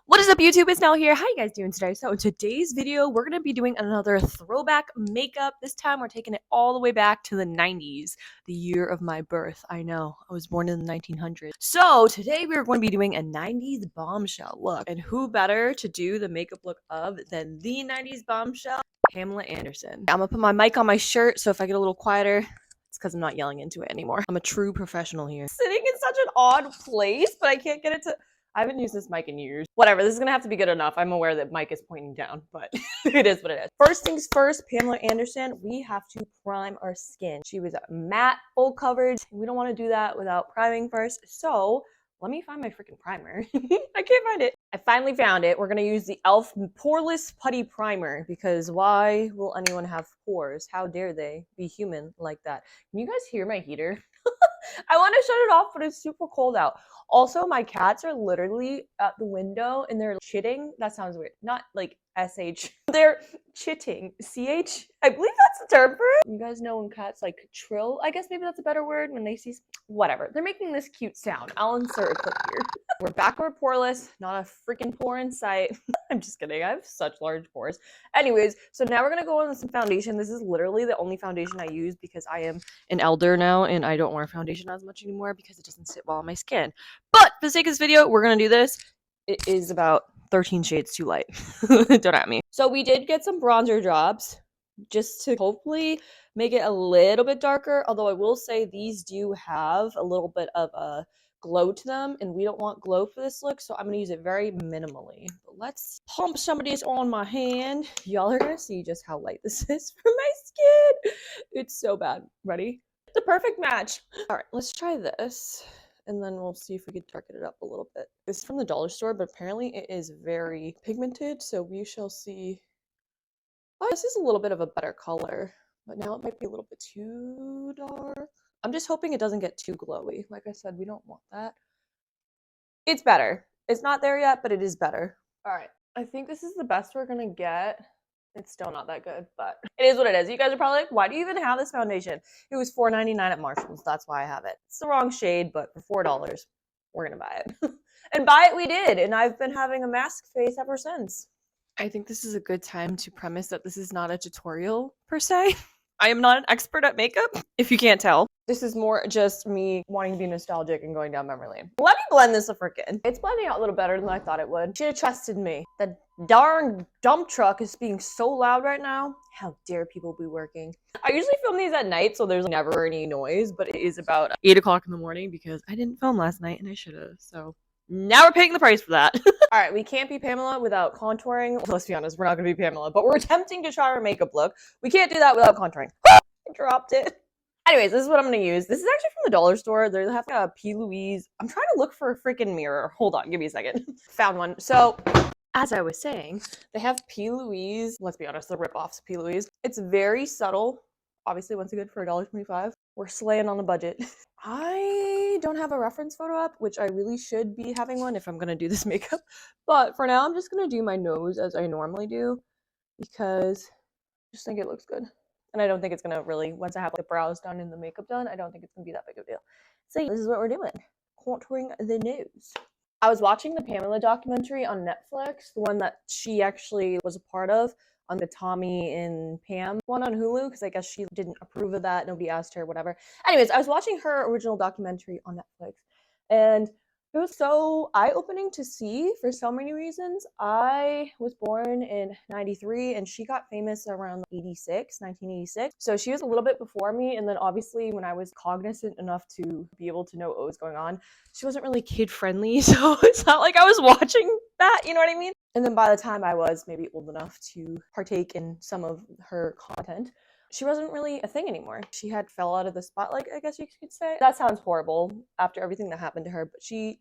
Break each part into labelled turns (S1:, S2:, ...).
S1: What is up, YouTube? It's Nell here. How you guys doing today? So in today's video, we're going to be doing another throwback makeup. This time we're taking it all the way back to the 90s, the year of my birth. I know, I was born in the 1900s. So today we're going to be doing a 90s bombshell look. And who better to do the makeup look of than the 90s bombshell, Pamela Anderson. I'm going to put my mic on my shirt, so if I get a little quieter, it's because I'm not yelling into it anymore. I'm a true professional here. Sitting in such an odd place, but I can't get it to... I haven't used this mic in years. Whatever, this is gonna have to be good enough. I'm aware that mic is pointing down, but it is what it is. First things first, Pamela Anderson, we have to prime our skin. She was matte, full coverage. We don't wanna do that without priming first. So let me find my freaking primer. I can't find it. I finally found it. We're gonna use the e.l.f. Poreless Putty Primer because why will anyone have pores? How dare they be human like that? Can you guys hear my heater? I want to shut it off, but it's super cold out. Also, my cats are literally at the window and they're chitting. That sounds weird. Not like SH. They're chitting. CH? I believe that's the term for it. You guys know when cats like trill? I guess maybe that's a better word when they see... Whatever. They're making this cute sound. I'll insert a clip here. We're back over poreless. Not a freaking pore in sight. I'm just kidding. I have such large pores. Anyways, so now we're going to go on with some foundation. This is literally the only foundation I use because I am an elder now and I don't wear foundation as much anymore because it doesn't sit well on my skin. But for the sake of this video, we're going to do this. It is about 13 shades too light. Don't at me. So we did get some bronzer drops just to hopefully make it a little bit darker. Although I will say these do have a little bit of a glow to them and we don't want glow for this look, so I'm going to use it very minimally. But let's pump some of this on my hand. Y'all are going to see just how light this is for my skin. It's so bad. Ready? The perfect match. All right, let's try this and then we'll see if we can darken it up a little bit. This is from the dollar store, but apparently it is very pigmented, so we shall see. Oh, this is a little bit of a better color, but now it might be a little bit too dark. I'm just hoping it doesn't get too glowy. Like I said, we don't want that. It's better. It's not there yet, but it is better. All right, I think this is the best we're gonna get. It's still not that good, but it is what it is. You guys are probably like, why do you even have this foundation? It was $4.99 at Marshall's. That's why I have it. It's the wrong shade, but for $4, we're going to buy it. And buy it we did, and I've been having a mask face ever since. I think this is a good time to premise that this is not a tutorial, per se. I am not an expert at makeup, if you can't tell. This is more just me wanting to be nostalgic and going down memory lane. Let me blend this a frickin'. It's blending out a little better than I thought it would. Should have trusted me. The darn dump truck is being so loud right now. How dare people be working? I usually film these at night, so there's never any noise, but it is about 8 o'clock in the morning because I didn't film last night and I should have, so now we're paying the price for that. All right, we can't be Pamela without contouring. Well, let's be honest, we're not gonna be Pamela, but we're attempting to try our makeup look. We can't do that without contouring. I dropped it. Anyways, this is what I'm going to use. This is actually from the dollar store. They have a P. Louise. I'm trying to look for a freaking mirror. Hold on, give me a second. Found one. So, as I was saying, they have P. Louise. Let's be honest, the rip-offs of P. Louise. It's very subtle. Obviously, once again, for $1.25. We're slaying on the budget. I don't have a reference photo up, which I really should be having one if I'm going to do this makeup. But for now, I'm just going to do my nose as I normally do because I just think it looks good. And I don't think it's going to really, once I have the brows done and the makeup done, I don't think it's going to be that big of a deal. So this is what we're doing. Contouring the nose. I was watching the Pamela documentary on Netflix, the one that she actually was a part of, on the Tommy and Pam one on Hulu, because I guess she didn't approve of that. Nobody asked her, whatever. Anyways, I was watching her original documentary on Netflix, and it was so eye-opening to see for so many reasons. I was born in 93 and she got famous around 1986. So she was a little bit before me. And then obviously when I was cognizant enough to be able to know what was going on, she wasn't really kid-friendly. So it's not like I was watching that, you know what I mean? And then by the time I was maybe old enough to partake in some of her content, she wasn't really a thing anymore. She had fell out of the spotlight, I guess you could say. That sounds horrible after everything that happened to her, but she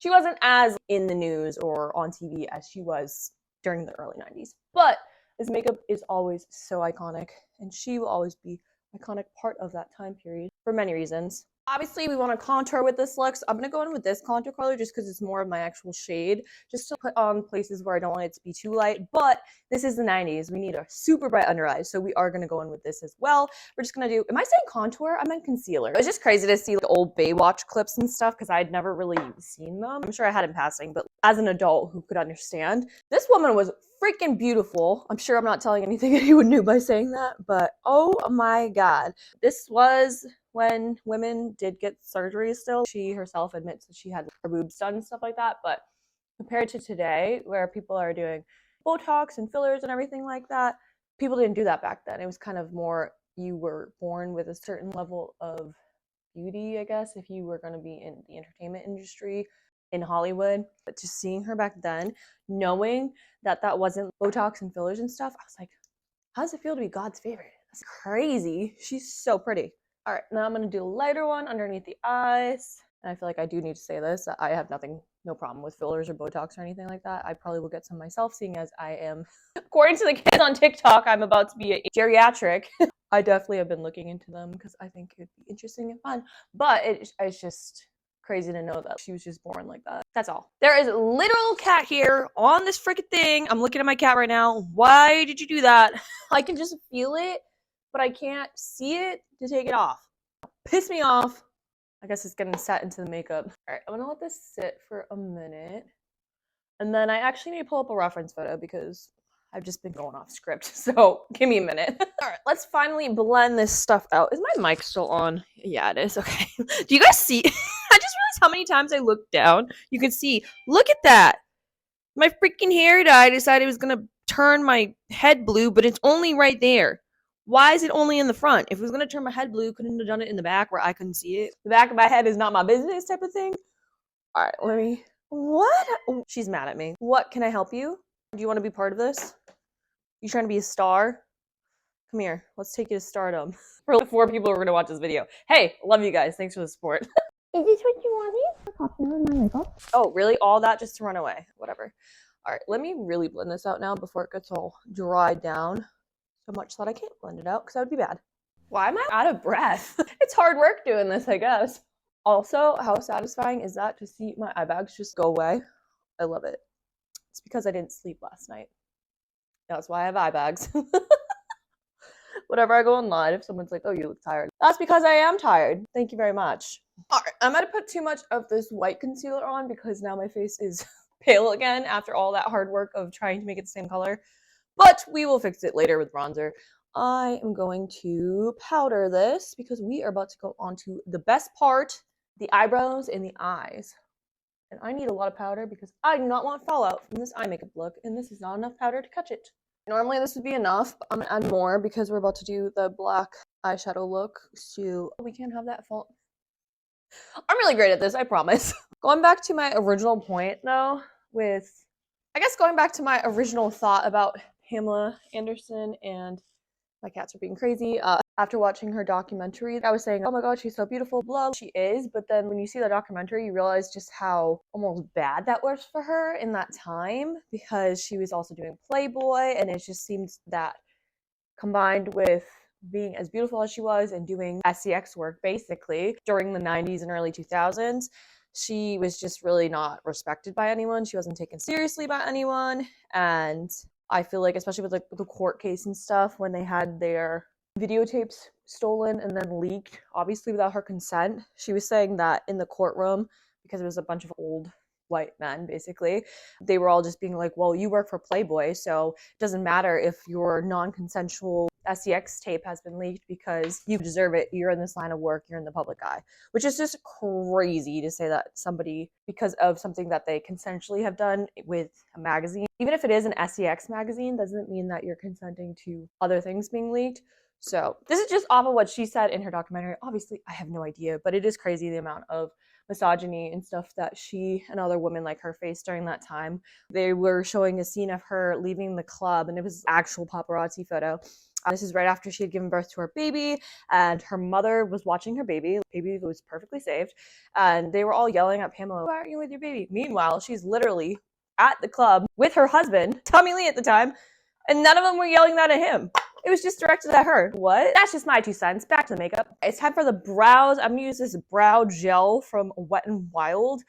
S1: wasn't as in the news or on TV as she was during the early 90s. But this makeup is always so iconic, and she will always be an iconic part of that time period for many reasons. Obviously, we want to contour with this look, so I'm going to go in with this contour color just because it's more of my actual shade, just to put on places where I don't want it to be too light. But this is the 90s. We need a super bright under eye, so we are going to go in with this as well. We're just going to do, am I saying contour? I meant concealer. It was just crazy to see like old Baywatch clips and stuff because I'd never really seen them. I'm sure I had in passing, but as an adult who could understand, this woman was freaking beautiful. I'm sure I'm not telling anything anyone knew by saying that, but oh my god. This was when women did get surgery still. She herself admits that she had her boobs done and stuff like that, but compared to today, where people are doing Botox and fillers and everything like that, people didn't do that back then. It was kind of more, you were born with a certain level of beauty, I guess, if you were going to be in the entertainment industry in Hollywood. But just seeing her back then, knowing that that wasn't Botox and fillers and stuff, I was like, how does it feel to be God's favorite? That's crazy. She's so pretty. All right, now I'm going to do a lighter one underneath the eyes. And I feel like I do need to say this. I have no problem with fillers or Botox or anything like that. I probably will get some myself, seeing as I am, according to the kids on TikTok, I'm about to be a geriatric. I definitely have been looking into them because I think it'd be interesting and fun. But it's just crazy to know that she was just born like that. That's all. There is a literal cat here on this freaking thing. I'm looking at my cat right now. Why did you do that? I can just feel it, but I can't see it to take it off. Piss me off. I guess it's getting set into the makeup. All right, I'm gonna let this sit for a minute. And then I actually need to pull up a reference photo because I've just been going off script. So give me a minute. All right, let's finally blend this stuff out. Is my mic still on? Yeah, it is. Okay. Do you guys see? I just realized how many times I looked down. You can see, look at that. My freaking hair dye. I decided it was gonna turn my head blue, but it's only right there. Why is it only in the front? If it was going to turn my head blue, couldn't have done it in the back where I couldn't see it. The back of my head is not my business type of thing. All right, let me... What? Oh, she's mad at me. What? Can I help you? Do you want to be part of this? You trying to be a star? Come here. Let's take you to stardom. For 4 people who are going to watch this video. Hey, love you guys. Thanks for the support.
S2: Is this what you wanted? Costume and my makeup?
S1: Oh, really? All that just to run away? Whatever. All right, let me really blend this out now before it gets all dried down. So much that I can't blend it out because that would be bad. Why am I out of breath? It's hard work doing this, I guess. Also, how satisfying is that to see my eye bags just go away? I love it. It's because I didn't sleep last night. That's why I have eye bags. Whenever I go online, if someone's like, oh, you look tired, that's because I am tired. Thank you very much. All right, I'm gonna put too much of this white concealer on because now my face is pale again after all that hard work of trying to make it the same color. But we will fix it later with bronzer. I am going to powder this because we are about to go on to the best part, the eyebrows and the eyes. And I need a lot of powder because I do not want fallout from this eye makeup look, and this is not enough powder to catch it. Normally this would be enough, but I'm gonna add more because we're about to do the black eyeshadow look, so we can't have that fault. I'm really great at this, I promise. Going back to my original point though, going back to my original thought about Pamela Anderson and my cats are being crazy. After watching her documentary, I was saying, oh my god, she's so beautiful, blah, she is. But then when you see the documentary, you realize just how almost bad that was for her in that time because she was also doing Playboy, and it just seems that combined with being as beautiful as she was and doing SCX work basically during the 90s and early 2000s, she was just really not respected by anyone. She wasn't taken seriously by anyone. And I feel like, especially with like the court case and stuff, when they had their videotapes stolen and then leaked, obviously without her consent, she was saying that in the courtroom, because it was a bunch of old white men, basically, they were all just being like, well, you work for Playboy, so it doesn't matter if your non-consensual SCX tape has been leaked because you deserve it. You're in this line of work. You're in the public eye, which is just crazy to say that somebody, because of something that they consensually have done with a magazine, even if it is an SCX magazine, doesn't mean that you're consenting to other things being leaked. So this is just off of what she said in her documentary. Obviously, I have no idea, but it is crazy the amount of misogyny and stuff that she and other women like her faced during that time. They were showing a scene of her leaving the club, and it was actual paparazzi photo. This is right after she had given birth to her baby, and her mother was watching her baby. The baby was perfectly saved, and they were all yelling at Pamela, why aren't you with your baby? Meanwhile, she's literally at the club with her husband, Tommy Lee at the time, and none of them were yelling that at him. It was just directed at her. What? That's just my 2 cents. Back to the makeup. It's time for the brows. I'm gonna use this brow gel from Wet n Wild.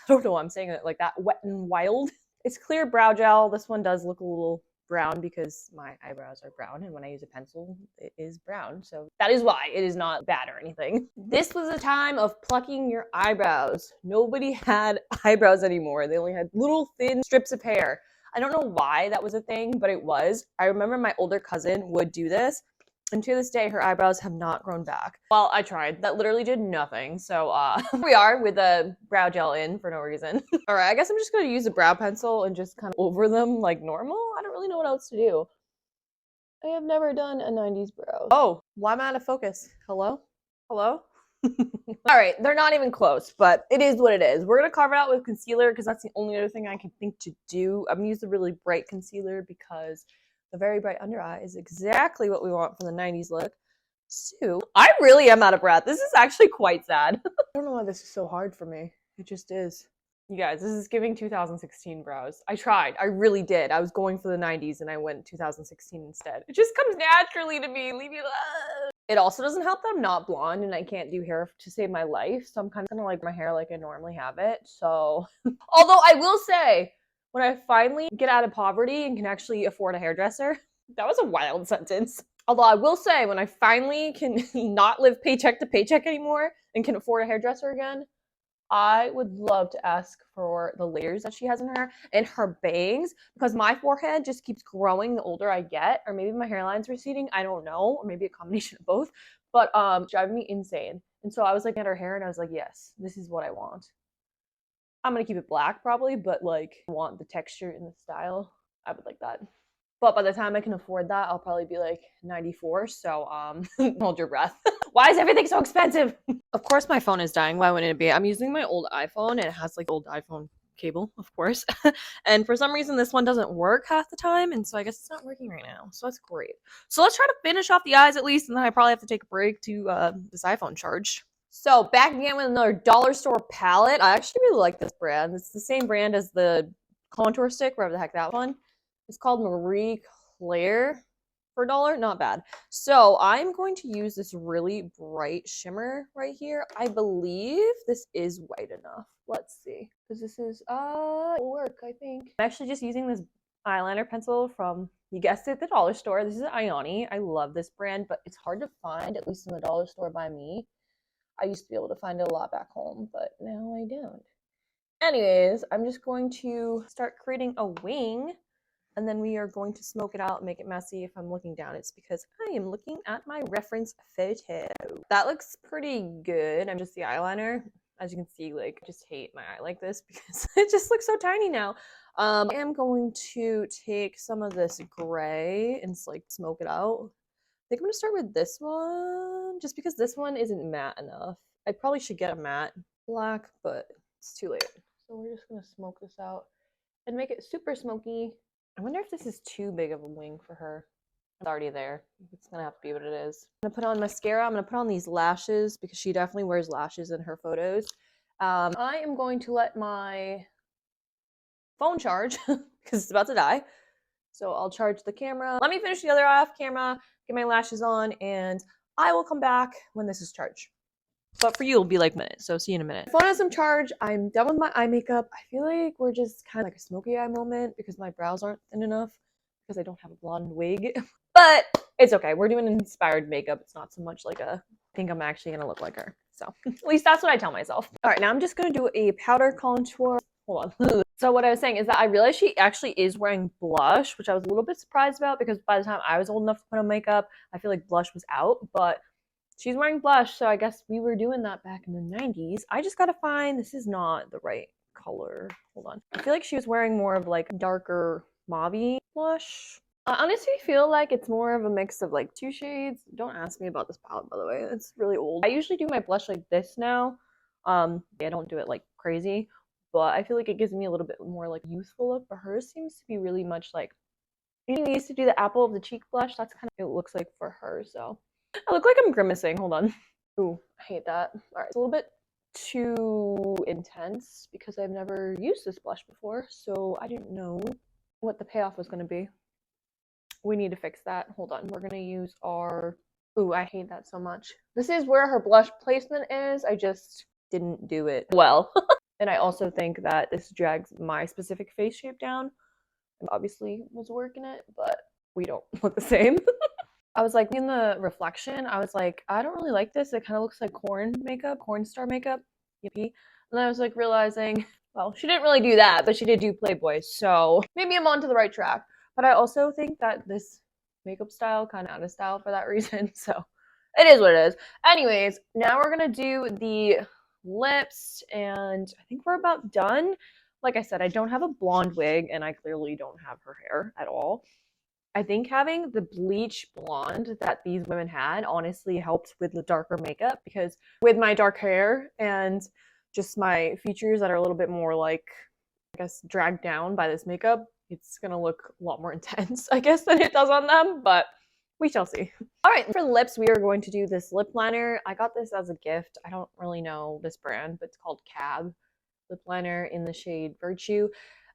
S1: I don't know why I'm saying it like that. Wet n Wild. It's clear brow gel. This one does look a little brown because my eyebrows are brown, and when I use a pencil, it is brown. So that is why. It is not bad or anything. This was a time of plucking your eyebrows. Nobody had eyebrows anymore. They only had little thin strips of hair. I don't know why that was a thing, but it was. I remember my older cousin would do this, and to this day, her eyebrows have not grown back. Well, I tried. That literally did nothing. So here we are with a brow gel in for no reason. All right, I guess I'm just gonna use a brow pencil and just kind of over them like normal. I don't really know what else to do. I have never done a 90s brow. Oh, why am I out of focus? Hello? Hello? All right, they're not even close, but it is what it is. We're gonna carve it out with concealer because that's the only other thing I can think to do. I'm gonna use a really bright concealer because the very bright under eye is exactly what we want for the 90s look. So, I really am out of breath. This is actually quite sad. I don't know why this is so hard for me. It just is. You guys, this is giving 2016 brows. I tried. I really did. I was going for the 90s and I went 2016 instead. It just comes naturally to me. Leave me alone. It also doesn't help that I'm not blonde and I can't do hair to save my life. So I'm kind of gonna like my hair like I normally have it. So, although I will say, when I finally get out of poverty and can actually afford a hairdresser, that was a wild sentence. Although I will say, when I finally can not live paycheck to paycheck anymore and can afford a hairdresser again, I would love to ask for the layers that she has in her hair and her bangs because my forehead just keeps growing the older I get, or maybe my hairline's receding. I don't know, or maybe a combination of both. But it's driving me insane. And so I was looking at her hair and I was like, yes, this is what I want. I'm gonna keep it black probably, but like I want the texture and the style. I would like that. But by the time I can afford that, I'll probably be like 94. So hold your breath. Why is everything so expensive? Of course my phone is dying. Why wouldn't it be? I'm using my old iPhone and it has like old iPhone cable, of course. And for some reason this one doesn't work half the time, and so I guess it's not working right now. So that's great. So let's try to finish off the eyes at least, and then I probably have to take a break to this iPhone charge. So back again with another dollar store palette. I actually really like this brand. It's the same brand as the contour stick, wherever the heck that one. It's called Marie Claire for $1. Not bad. So I'm going to use this really bright shimmer right here. I believe this is white enough. Let's see. Because this is, will work, I think. I'm actually just using this eyeliner pencil from, you guessed it, the dollar store. This is Ioni. I love this brand, but it's hard to find, at least in the dollar store by me. I used to be able to find it a lot back home, but now I don't. Anyways, I'm just going to start creating a wing, and then we are going to smoke it out and make it messy. If I'm looking down, it's because I am looking at my reference photo. That looks pretty good. I'm just the eyeliner. As you can see, like, I just hate my eye like this because it just looks so tiny now. I am going to take some of this gray and like smoke it out. I think I'm gonna start with this one, just because this one isn't matte enough. I probably should get a matte black, but it's too late. So we're just gonna smoke this out and make it super smoky. I wonder if this is too big of a wing for her. It's already there. It's gonna have to be what it is. I'm gonna put on mascara. I'm gonna put on these lashes because she definitely wears lashes in her photos. I am going to let my phone charge because it's about to die. So I'll charge the camera. Let me finish the other eye off camera, get my lashes on, and I will come back when this is charged. But for you, it'll be like minutes, so see you in a minute. Phone has some charge. I'm done with my eye makeup. I feel like we're just kind of like a smoky eye moment because my brows aren't thin enough because I don't have a blonde wig. But it's okay. We're doing inspired makeup. It's not so much like a, I think I'm actually going to look like her. So at least that's what I tell myself. All right, now I'm just going to do a powder contour. Hold on. So what I was saying is that I realized she actually is wearing blush, which I was a little bit surprised about because by the time I was old enough to put on makeup, I feel like blush was out, but she's wearing blush, so I guess we were doing that back in the 90s. I just gotta find, this is not the right color. Hold on. I feel like she was wearing more of like darker mauve blush. I honestly feel like it's more of a mix of like 2 shades. Don't ask me about this palette, by the way. It's really old. I usually do my blush like this now. I don't do it like crazy, but I feel like it gives me a little bit more like youthful look, but hers seems to be really much like, you know, we used to do the apple of the cheek blush. That's kind of what it looks like for her, so. I look like I'm grimacing. Hold on. Ooh, I hate that. All right, it's a little bit too intense because I've never used this blush before, so I didn't know what the payoff was going to be. We need to fix that. Hold on. We're going to use our... Ooh, I hate that so much. This is where her blush placement is. I just didn't do it well. And I also think that this drags my specific face shape down. I obviously was working it, but we don't look the same. I was like, in the reflection, I was like, I don't really like this. It kind of looks like corn makeup, corn star makeup. Yippee. And then I was like realizing, well, she didn't really do that, but she did do Playboy. So maybe I'm onto the right track. But I also think that this makeup style kind of out of style for that reason. So it is what it is. Anyways, now we're going to do the lips, and I think we're about done. Like I said, I don't have a blonde wig, and I clearly don't have her hair at all. I think having the bleach blonde that these women had honestly helped with the darker makeup, because with my dark hair and just my features that are a little bit more like, I guess, dragged down by this makeup, it's gonna look a lot more intense, I guess, than it does on them, but we shall see. All right, for the lips, we are going to do this lip liner. I got this as a gift. I don't really know this brand, but it's called Cab lip liner in the shade Virtue.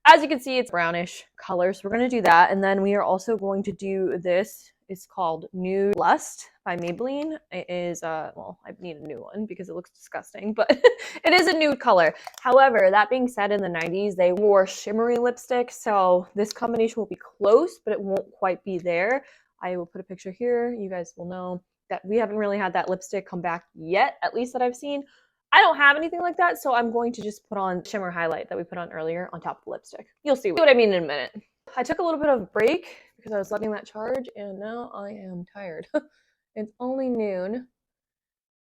S1: As you can see, it's brownish color, so we're going to do that. And then we are also going to do this. It's called Nude Lust by Maybelline. It is, well, I need a new one because it looks disgusting, but it is a nude color. However, that being said, in the 90s, they wore shimmery lipstick, so this combination will be close, but it won't quite be there. I will put a picture here. You guys will know that we haven't really had that lipstick come back yet, at least that I've seen. I don't have anything like that, so I'm going to just put on shimmer highlight that we put on earlier on top of the lipstick. You'll see what I mean in a minute. I took a little bit of a break because I was letting that charge, and now I am tired. It's only noon.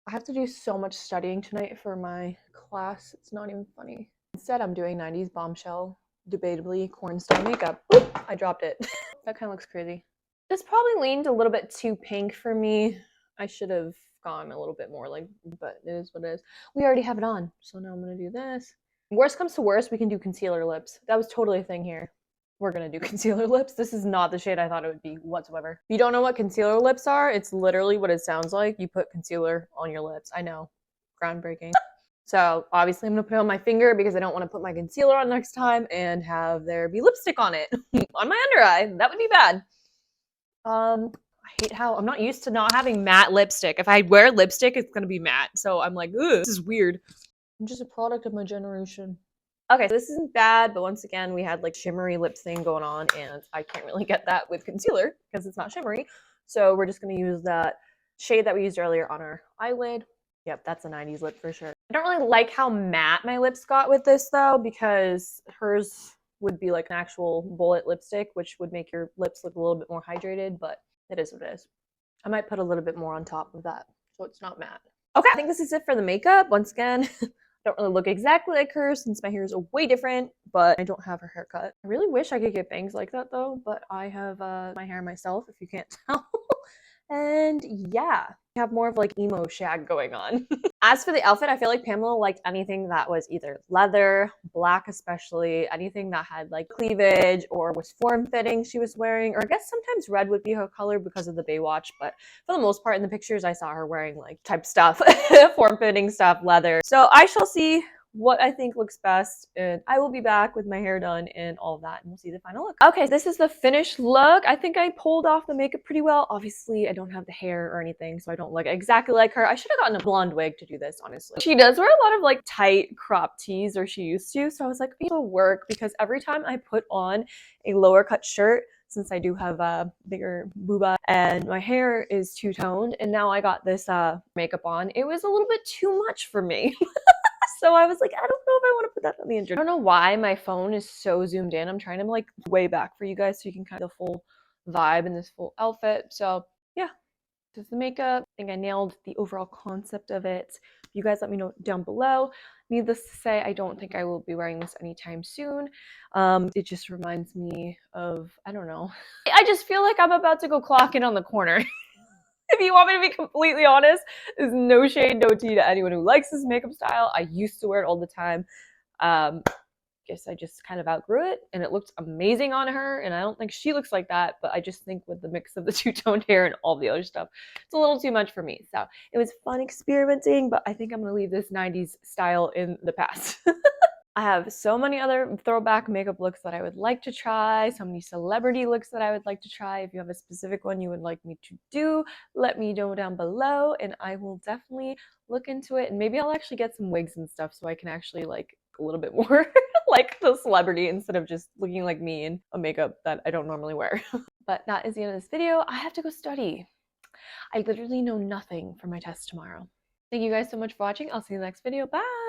S1: I have to do so much studying tonight for my class. It's not even funny. Instead, I'm doing 90s Bombshell, debatably corn star makeup. Oop, I dropped it. That kind of looks crazy. This probably leaned a little bit too pink for me. I should have gone a little bit more like, but it is what it is. We already have it on, so now I'm gonna do this. Worst comes to worst, we can do concealer lips. That was totally a thing here. We're gonna do concealer lips. This is not the shade I thought it would be whatsoever. If you don't know what concealer lips are, it's literally what it sounds like. You put concealer on your lips. I know, groundbreaking. So obviously I'm gonna put it on my finger because I don't want to put my concealer on next time and have there be lipstick on it on my under eye. That would be bad. I hate how I'm not used to not having matte lipstick. If I wear lipstick, it's gonna be matte. So I'm like, ugh, this is weird. I'm just a product of my generation. Okay, so this isn't bad, but once again, we had like shimmery lip thing going on, and I can't really get that with concealer because it's not shimmery. So we're just gonna use that shade that we used earlier on our eyelid. Yep, that's a 90s lip for sure. I don't really like how matte my lips got with this though, because hers would be like an actual bullet lipstick, which would make your lips look a little bit more hydrated, but it is what it is. I might put a little bit more on top of that so it's not matte. Okay, I think this is it for the makeup. Once again, I don't really look exactly like her since my hair is way different, but I don't have her haircut. I really wish I could get bangs like that though, but I have my hair myself, if you can't tell. And yeah, I have more of like emo shag going on. As for the outfit, I feel like Pamela liked anything that was either leather, black especially, anything that had like cleavage or was form-fitting she was wearing, or I guess sometimes red would be her color because of the Baywatch, but for the most part in the pictures I saw her wearing like type stuff, form-fitting stuff, leather. So I shall see what I think looks best, and I will be back with my hair done and all of that, and we'll see the final look. Okay, this is the finished look. I think I pulled off the makeup pretty well. Obviously, I don't have the hair or anything, so I don't look exactly like her. I should have gotten a blonde wig to do this, honestly. She does wear a lot of like tight crop tees, or she used to, so I was like, it'll work, because every time I put on a lower cut shirt, since I do have a bigger booba and my hair is two-toned, and now I got this makeup on, it was a little bit too much for me. So I was like, I don't know if I want to put that on the intro. I don't know why my phone is so zoomed in. I'm trying to like way back for you guys so you can kind of the full vibe in this full outfit. So yeah, this is the makeup. I think I nailed the overall concept of it. You guys let me know down below. Needless to say, I don't think I will be wearing this anytime soon. It just reminds me of, I don't know. I just feel like I'm about to go clock in on the corner. If you want me to be completely honest, there's no shade, no tea to anyone who likes this makeup style. I used to wear it all the time. Guess I just kind of outgrew it, and it looked amazing on her, and I don't think she looks like that, but I just think with the mix of the two-toned hair and all the other stuff, it's a little too much for me. So it was fun experimenting, but I think I'm going to leave this 90s style in the past. I have so many other throwback makeup looks that I would like to try, so many celebrity looks that I would like to try. If you have a specific one you would like me to do, let me know down below and I will definitely look into it. And maybe I'll actually get some wigs and stuff so I can actually like a little bit more like the celebrity instead of just looking like me in a makeup that I don't normally wear. But that is the end of this video. I have to go study. I literally know nothing for my test tomorrow. Thank you guys so much for watching. I'll see you in the next video. Bye!